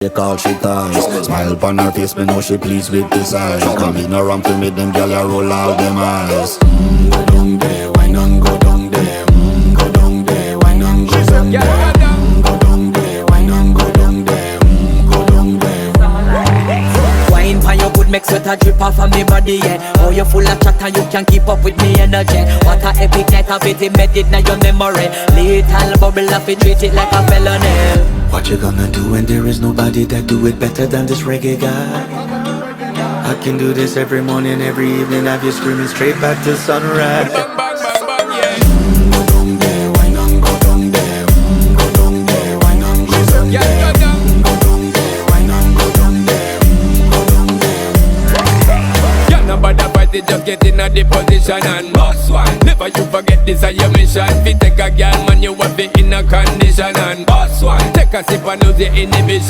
They call she ties. Smile upon her face, me know she pleased with this eyes. Come in around to me, them gyal a roll out them eyes. Go down there, why not go down there? Go down there, why not go down there? Go down there, why not go down there? Go down there. Wine pan your good, make sweat a drip off of me body, yeah. Oh, you full of chatter, you can keep up with me energy. What a epic night of it, embedded in your memory. Little bubble of it, treat it like a felony. What you gonna do when there is nobody that do it better than this reggae guy? I can do this every morning, every evening, have you screaming straight back to sunrise. Bang, bang, bang, bang, yeah. Go down there, why not go down there? Go down there, why not go down there? Yeah, go down. Go down there, why not go down there? Go down there. Yeah, nobody fight it, just get in a the position and boss one. Never you forget this is your mission. Fi take a girl, man, you have it in a condition and boss one. Take a sip and lose your inhibition.